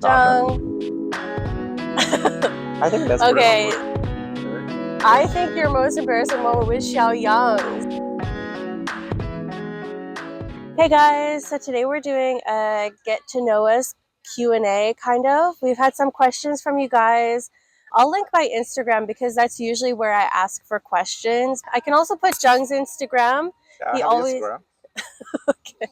Jung. I think that's okay. Pretty I think your most embarrassing moment was Xiaoyang's. Hey guys, so today we're doing a get to know us Q&A kind of. We've had some questions from you guys. I'll link my Instagram because that's usually where I ask for questions. I can also put Jung's Instagram. Yeah, He I have always Instagram. okay.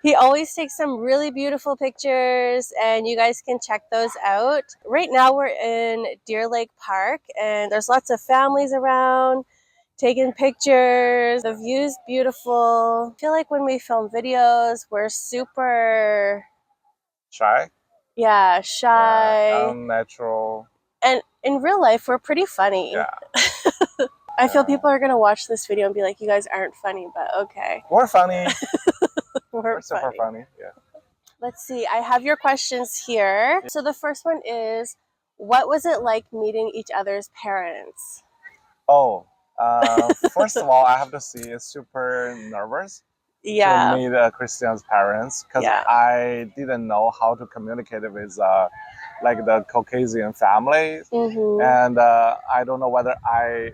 He always takes some really beautiful pictures and you guys can check those out. Right now we're in Deer Lake Park and there's lots of families around taking pictures. The view's beautiful. I feel like when we film videos, we're super Shy? shy. Yeah, unnatural. And in real life, we're pretty funny. Yeah. I feel people are going to watch this video and be like, you guys aren't funny, but okay. We're funny. We're super funny. Yeah. Let's see. I have your questions here. So the first one is, what was it like meeting each other's parents? Oh, first of all, I have to say super nervous to meet Christian's parents because I didn't know how to communicate with like the Caucasian family, and I don't know whether I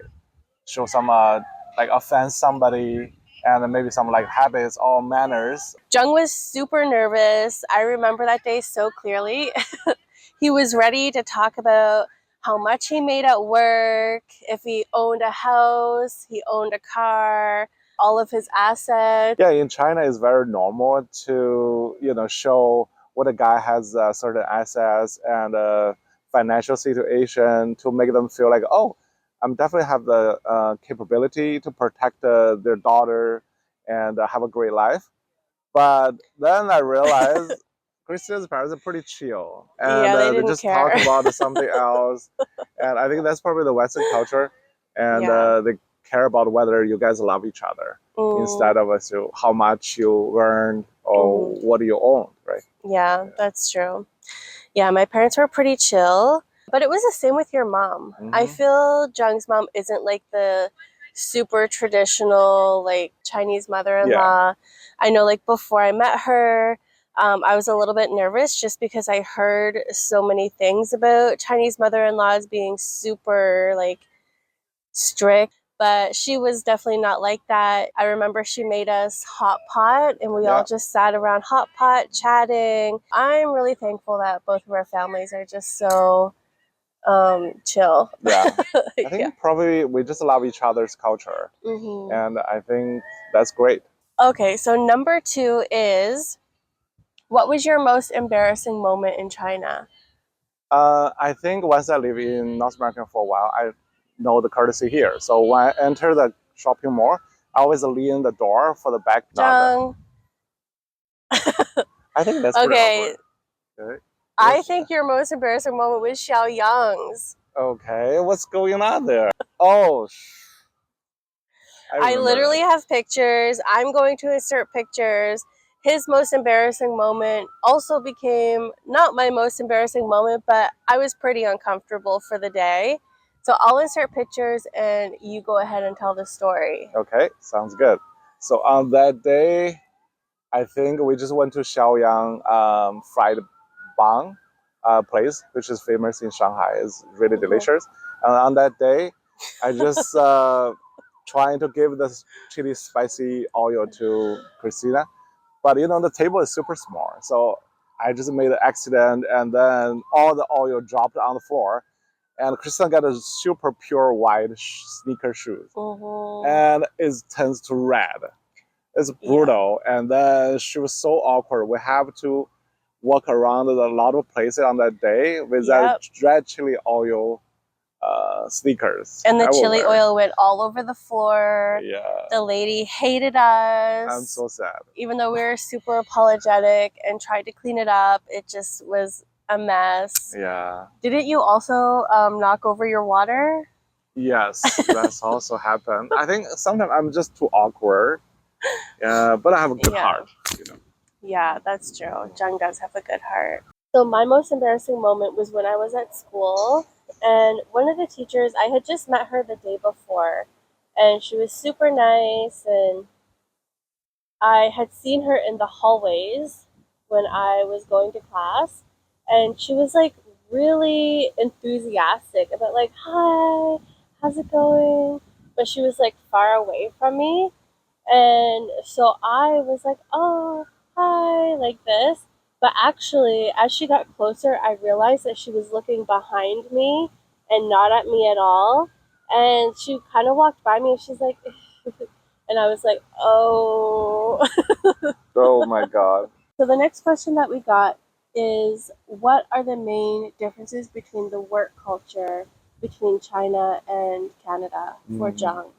show some like offense somebody and maybe some like habits or manners. Jung was super nervous. I remember that day so clearly. He was ready to talk about how much he made at work, if he owned a house, he owned a car, all of his assets. Yeah, in China it's very normal to, show what a guy has certain assets and financial situation to make them feel like, oh, I'm definitely have the capability to protect their daughter and have a great life. But then I realized Christian's parents are pretty chill, and they just care. talk about something else. And I think that's probably the Western culture, and they care about whether you guys love each other instead of how much you earn or what you own, right? Yeah, that's true. Yeah, my parents were pretty chill, but it was the same with your mom. I feel Jung's mom isn't like the super traditional like Chinese mother-in-law. I know like before I met her, I was a little bit nervous just because I heard so many things about Chinese mother-in-laws being super like strict, but she was definitely not like that. I remember she made us hot pot and we all just sat around hot pot chatting. I'm really thankful that both of our families are just so chill. Yeah. I think probably we just love each other's culture. And I think that's great. Okay, so number 2 is, what was your most embarrassing moment in China? I think once I live in North America for a while, I know the courtesy here. So when I enter the shopping mall, I always lean the door for the back door. I think that's pretty awkward. I think your most embarrassing moment was Xiaoyang's. Okay, what's going on there? Oh, I literally have pictures. I'm going to insert pictures. His most embarrassing moment also became not my most embarrassing moment, but I was pretty uncomfortable for the day. So I'll insert pictures and you go ahead and tell the story. Okay, sounds good. So on that day, I think we just went to Xiaoyang fried bang place, which is famous in Shanghai. It's really delicious. And on that day, I just trying to give the chili spicy oil to Christina. But the table is super small. So I just made an accident and then all the oil dropped on the floor. And Christina got a super pure white sneaker shoes. And it turns to red. It's brutal. And then she was so awkward. We have to walk around a lot of places on that day with that red chili oil sneakers. And the chili oil went all over the floor. The lady hated us. I'm so sad. Even though we were super apologetic and tried to clean it up, it just was a mess. Didn't you also knock over your water? Yes, that's also happened. I think sometimes I'm just too awkward. But I have a good heart, Yeah, that's true. Jung does have a good heart. So my most embarrassing moment was when I was at school, and one of the teachers, I had just met her the day before, and she was super nice, and I had seen her in the hallways when I was going to class, and she was like really enthusiastic about like, hi, how's it going? But she was like far away from me. And so I was like, oh, hi, like this. But actually, as she got closer, I realized that she was looking behind me and not at me at all. And she kind of walked by me and she's like, and I was like, oh. Oh my God. So the next question that we got is, what are the main differences between the work culture between China and Canada for Zhang?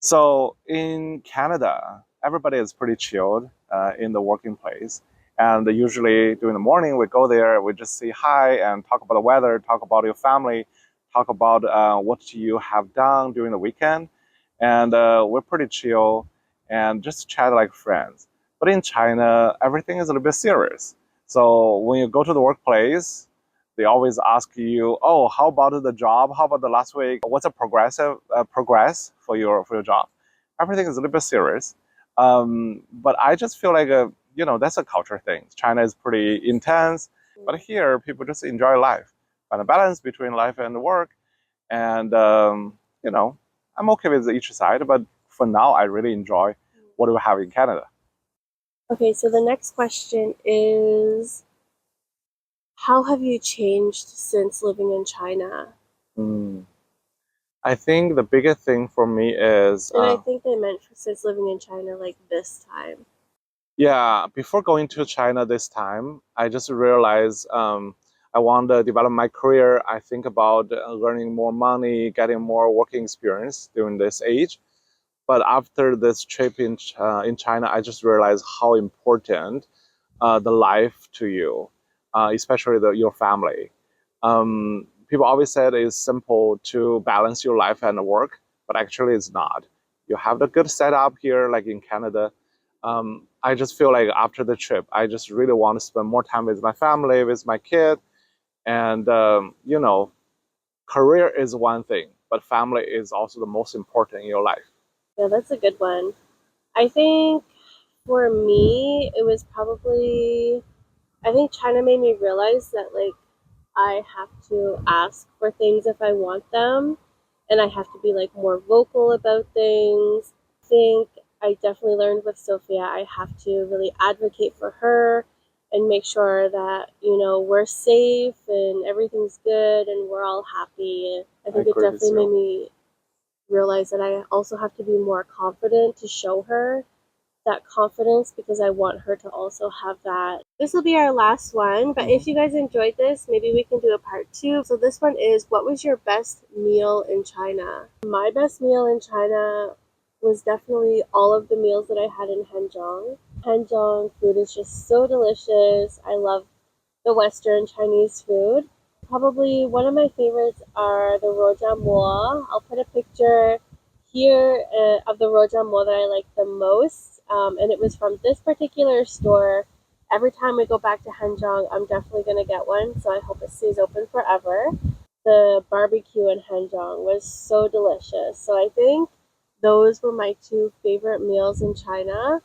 So in Canada, everybody is pretty chilled in the working place. And usually during the morning, we go there, we just say hi and talk about the weather, talk about your family, talk about what you have done during the weekend. And we're pretty chill and just chat like friends. But in China, everything is a little bit serious. So when you go to the workplace, they always ask you, oh, how about the job? How about the last week? What's a progress for your job? Everything is a little bit serious. But I just feel like, that's a culture thing. China is pretty intense, but here people just enjoy life. Find a balance between life and work. And, I'm okay with each side, but for now, I really enjoy what we have in Canada. Okay, so the next question is, how have you changed since living in China? I think the biggest thing for me is... And I think they meant since living in China, like this time. Yeah, before going to China this time, I just realized I want to develop my career. I think about earning more money, getting more working experience during this age. But after this trip in China, I just realized how important the life to you, especially your family. People always said it's simple to balance your life and work, but actually it's not. You have the good setup here, like in Canada. I just feel like after the trip, I just really want to spend more time with my family, with my kid. And, career is one thing, but family is also the most important in your life. Yeah, that's a good one. I think for me, it was probably, I think China made me realize that like I have to ask for things if I want them, and I have to be like more vocal about things. I think I definitely learned with Sophia, I have to really advocate for her and make sure that, we're safe and everything's good and we're all happy. I think it definitely made me realize that I also have to be more confident to show her that confidence, because I want her to also have that. This will be our last one, but if you guys enjoyed this, maybe we can do a part 2. So this one is, what was your best meal in China? My best meal in China was definitely all of the meals that I had in Hanzhong. Hanzhong food is just so delicious. I love the Western Chinese food. Probably one of my favorites are the rojamo. I'll put a picture here of the rojamo that I like the most. And it was from this particular store. Every time we go back to Hanzhong, I'm definitely going to get one, so I hope it stays open forever. The barbecue in Hanzhong was so delicious. So I think those were my 2 favorite meals in China.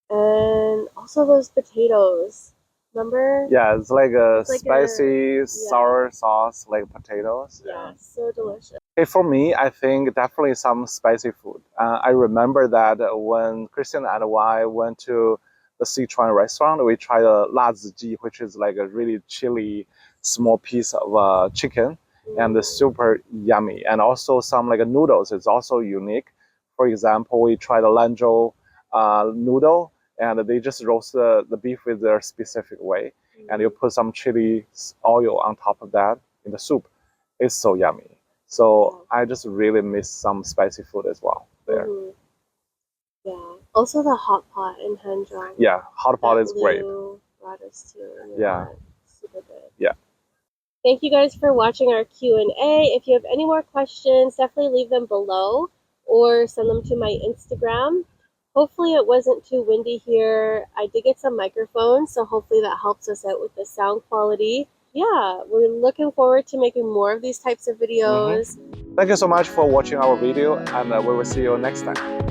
And also those potatoes. Remember? Yeah, it's like a spicy, sour sauce, like potatoes. Yeah, so delicious. Okay, for me, I think definitely some spicy food. I remember that when Christian and I went to the Sichuan restaurant, we tried a laziji, which is like a really chili small piece of chicken, and it's super yummy. And also some like noodles is also unique. For example, we tried a Lanzhou noodle, and they just roast the beef with their specific way. And you put some chili oil on top of that in the soup. It's so yummy. So I just really miss some spicy food as well there. Yeah. Also the hot pot in Hanzhong. Yeah, hot pot is great. Brought us to. Yeah. Super good. Yeah. Thank you guys for watching our Q&A. If you have any more questions, definitely leave them below or send them to my Instagram. Hopefully it wasn't too windy here. I did get some microphones, so hopefully that helps us out with the sound quality. Yeah, we're looking forward to making more of these types of videos. Thank you so much for watching our video, and we will see you next time.